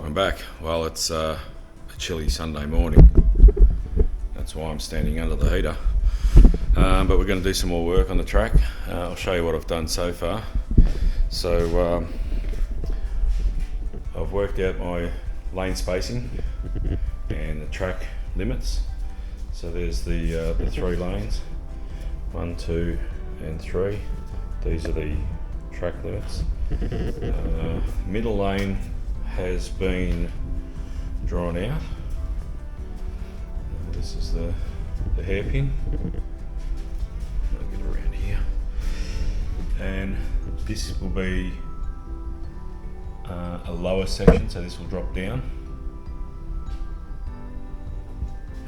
Welcome back. Well, it's a chilly Sunday morning. That's why I'm standing under the heater. But we're going to do some more work on the track. I'll show you what I've done so far. So I've worked out my lane spacing and the track limits. So there's the 3 lanes, 1, 2 and 3. These are the track limits. Middle lane has been drawn out. This is the hairpin. I'll get around here. And this will be a lower section, so this will drop down.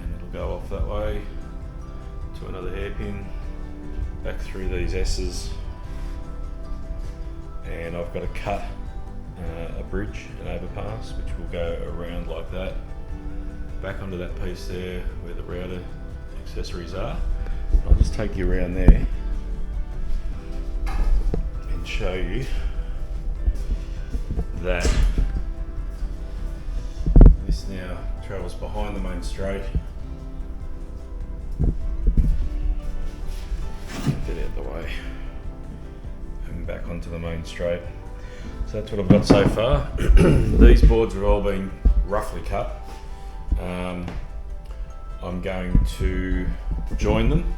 And it'll go off that way to another hairpin, back through these S's. And I've got to cut a bridge, an overpass, which will go around like that, back onto that piece there where the router accessories are. I'll just take you around there and show you that this now travels behind the main straight. Get out of the way and back onto the main straight. So that's what I've got so far. These boards have all been roughly cut. I'm going to join them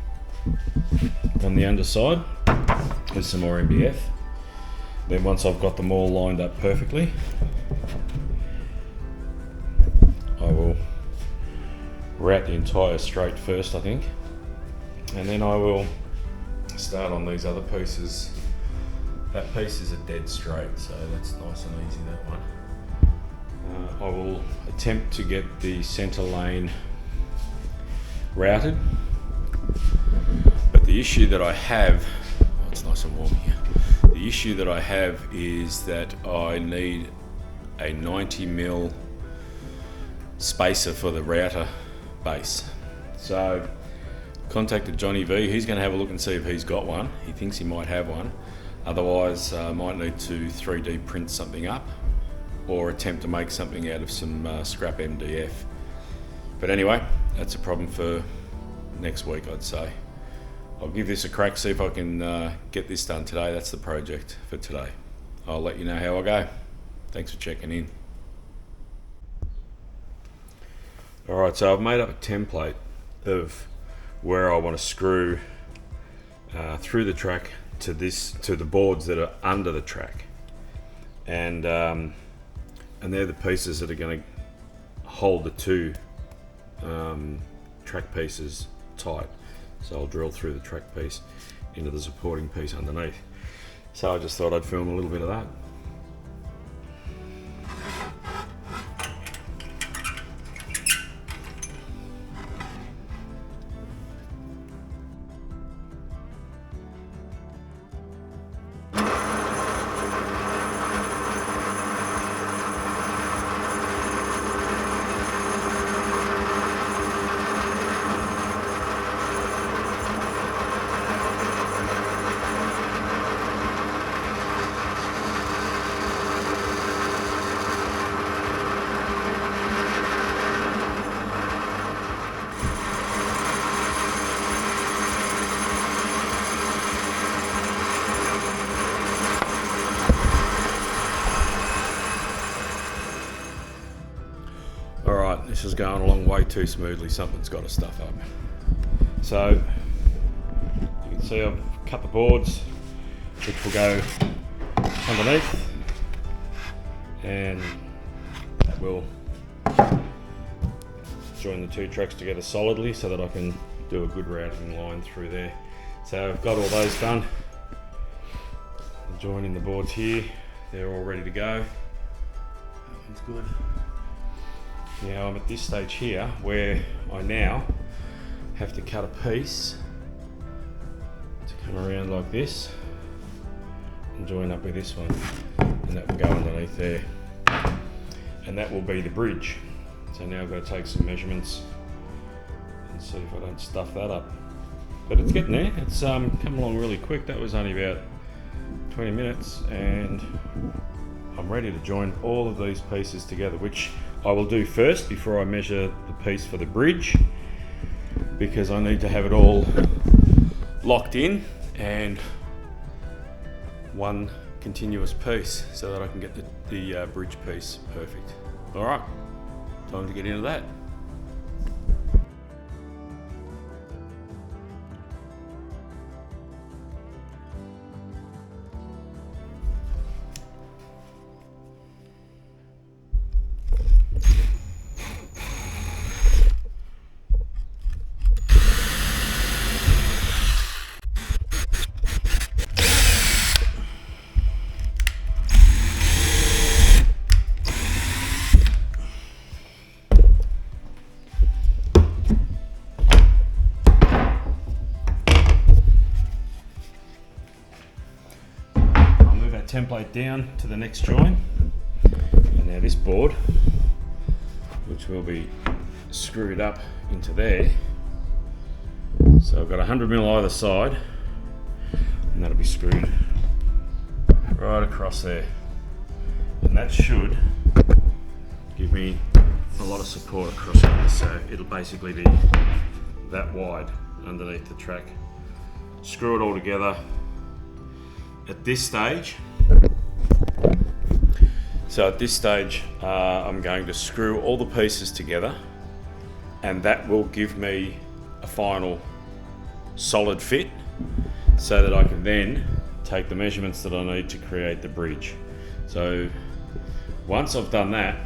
on the underside with some more MDF. Then once I've got them all lined up perfectly, I will route the entire straight first, I think, and then I will start on these other pieces. That piece is a dead straight, so that's nice and easy, that one. I will attempt to get the centre lane routed, but the issue that I have, it's nice and warm here, the issue that I have is that I need a 90mm spacer for the router base. So contacted Johnny V, he's going to have a look and see if he's got one. He thinks he might have one. Otherwise, I might need to 3D print something up or attempt to make something out of some scrap MDF. But anyway, that's a problem for next week, I'd say. I'll give this a crack, see if I can get this done today. That's the project for today. I'll let you know how I go. Thanks for checking in. Alright, so I've made up a template of where I want to screw through the track to the boards that are under the track, and they're the pieces that are going to hold the 2 track pieces tight. So I'll drill through the track piece into the supporting piece underneath. So I just thought I'd film a little bit of that. This is going along way too smoothly. Something's got to stuff up. So you can see I've cut the boards, which will go underneath, and that will join the 2 tracks together solidly so that I can do a good routing line through there. So I've got all those done. I'm joining the boards here. They're all ready to go. That one's good. Now I'm at this stage here where I now have to cut a piece to come around like this and join up with this one, and that will go underneath there, and that will be the bridge. So now I've got to take some measurements and see if I don't stuff that up. But it's getting there. It's come along really quick. That was only about 20 minutes, and I'm ready to join all of these pieces together, which I will do first before I measure the piece for the bridge, because I need to have it all locked in and one continuous piece so that I can get the bridge piece perfect. All right, time to get into that. Template down to the next join, and now this board, which will be screwed up into there, so I've got 100mm either side, and that'll be screwed right across there, and that should give me a lot of support across there. So it'll basically be that wide underneath the track. Screw it all together at this stage. So at this stage, I'm going to screw all the pieces together, and that will give me a final solid fit so that I can then take the measurements that I need to create the bridge. So once I've done that,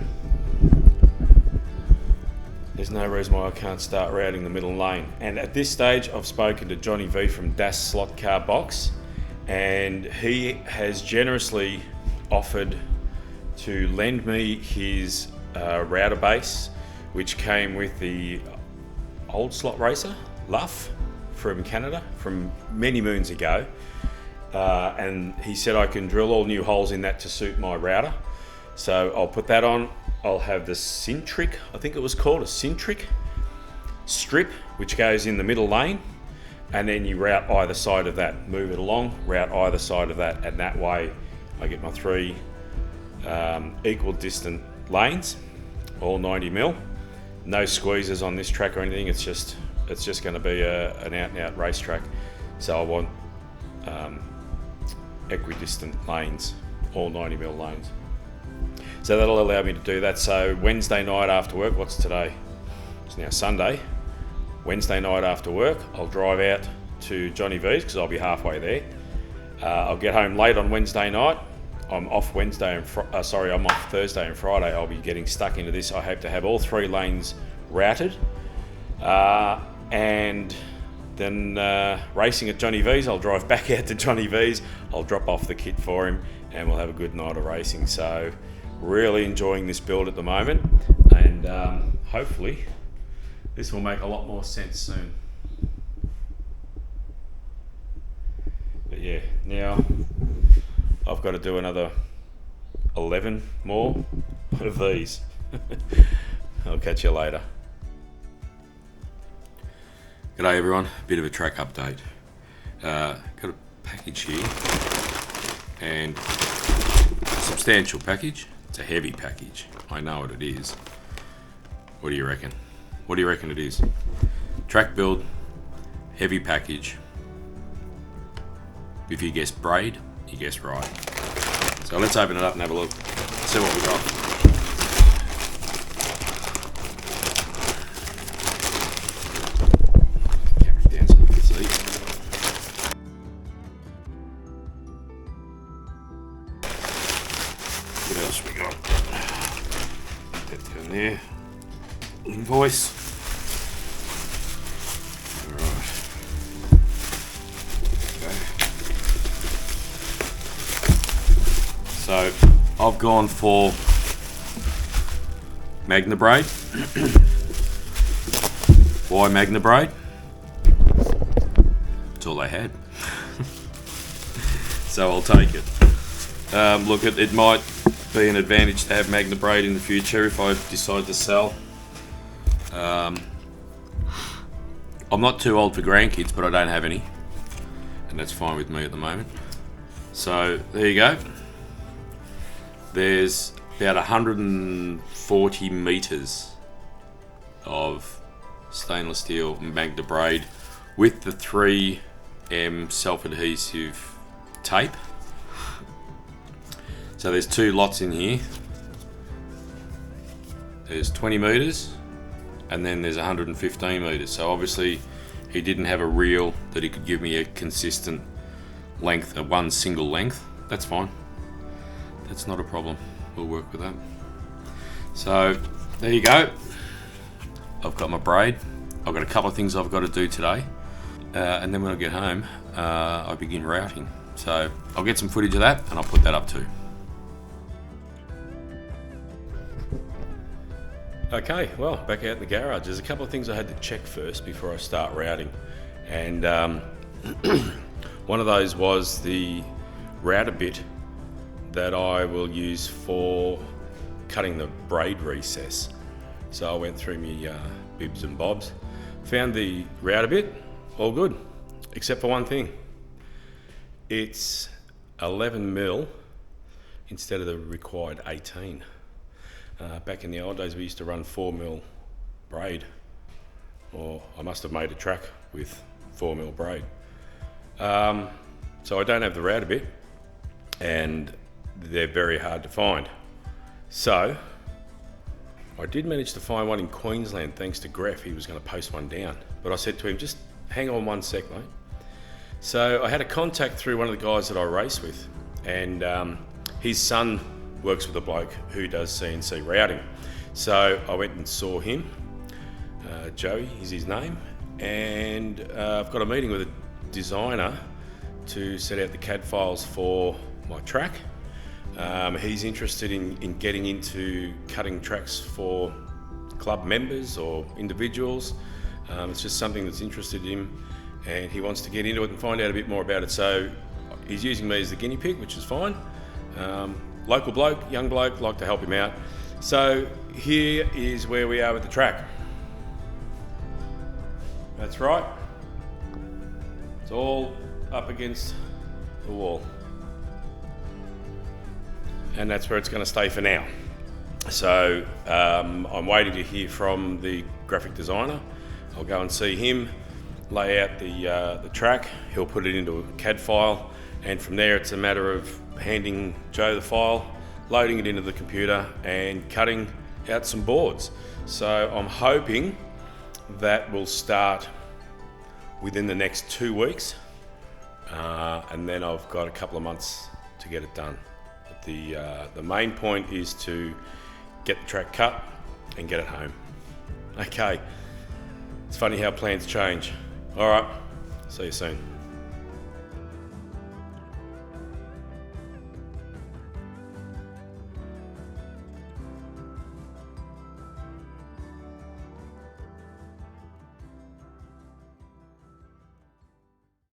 there's no reason why I can't start routing the middle lane. And at this stage, I've spoken to Johnny V from Das Slot Car Box, and he has generously offered to lend me his router base, which came with the old slot racer, Luff, from Canada, from many moons ago. And he said I can drill all new holes in that to suit my router. So I'll put that on. I'll have the Centric, I think it was called, a Centric strip, which goes in the middle lane. And then you route either side of that, move it along, route either side of that, and that way I get my three equal distant lanes, all 90mm. No squeezes on this track or anything. It's just going to be an out-and-out racetrack. So I want equidistant lanes, all 90mm lanes. So that'll allow me to do that. So Wednesday night after work, what's today? It's now Sunday. Wednesday night after work, I'll drive out to Johnny V's because I'll be halfway there. I'll get home late on Wednesday night. I'm off Wednesday and I'm off Thursday and Friday. I'll be getting stuck into this. I hope to have all three lanes routed, and then racing at Johnny V's. I'll drive back out to Johnny V's. I'll drop off the kit for him, and we'll have a good night of racing. So, really enjoying this build at the moment, and hopefully this will make a lot more sense soon. But yeah, now I've got to do another 11 more of these. I'll catch you later. G'day everyone, bit of a track update. Got a package here, and a substantial package. It's a heavy package. I know what it is. What do you reckon? What do you reckon it is? Track build, heavy package. If you guessed braid, you guessed right. So let's open it up and have a look. See what we got. Camera down so you can see. What else we got? Put that down there. Invoice. So I've gone for Magna Braid. Why Magna Braid? That's all they had. So I'll take it. Look, it might be an advantage to have Magna Braid in the future if I decide to sell. I'm not too old for grandkids, but I don't have any, and that's fine with me at the moment. So there you go. There's about 140 meters of stainless steel Magna braid with the 3M self-adhesive tape. So there's 2 lots in here. There's 20 meters and then there's 115 meters. So obviously he didn't have a reel that he could give me a consistent length, one single length. That's fine. That's not a problem. We'll work with that. So there you go. I've got my braid. I've got a couple of things I've got to do today. And then when I get home, I begin routing. So I'll get some footage of that and I'll put that up too. Okay, well, back out in the garage. There's a couple of things I had to check first before I start routing. And one of those was the router bit that I will use for cutting the braid recess. So I went through my bibs and bobs, found the router bit, all good, except for one thing. It's 11 mil instead of the required 18. Back in the old days, we used to run 4 mil braid, or I must have made a track with 4 mil braid. So I don't have the router bit, and they're very hard to find. So I did manage to find one in Queensland thanks to Gref. He was going to post one down, but I said to him, just hang on one sec, mate. So I had a contact through one of the guys that I race with, and his son works with a bloke who does CNC routing. So I went and saw him, Joey is his name, and I've got a meeting with a designer to set out the CAD files for my track. He's interested in getting into cutting tracks for club members or individuals. It's just something that's interested in him, and he wants to get into it and find out a bit more about it. So he's using me as the guinea pig, which is fine. Local bloke, young bloke, like to help him out. So here is where we are with the track. That's right. It's all up against the wall. And that's where it's going to stay for now. So I'm waiting to hear from the graphic designer. I'll go and see him, lay out the track. He'll put it into a CAD file, and from there it's a matter of handing Joe the file, loading it into the computer and cutting out some boards. So I'm hoping that will start within the next 2 weeks, and then I've got a couple of months to get it done. But the main point is to get the track cut and get it home. Okay, it's funny how plans change. All right, see you soon.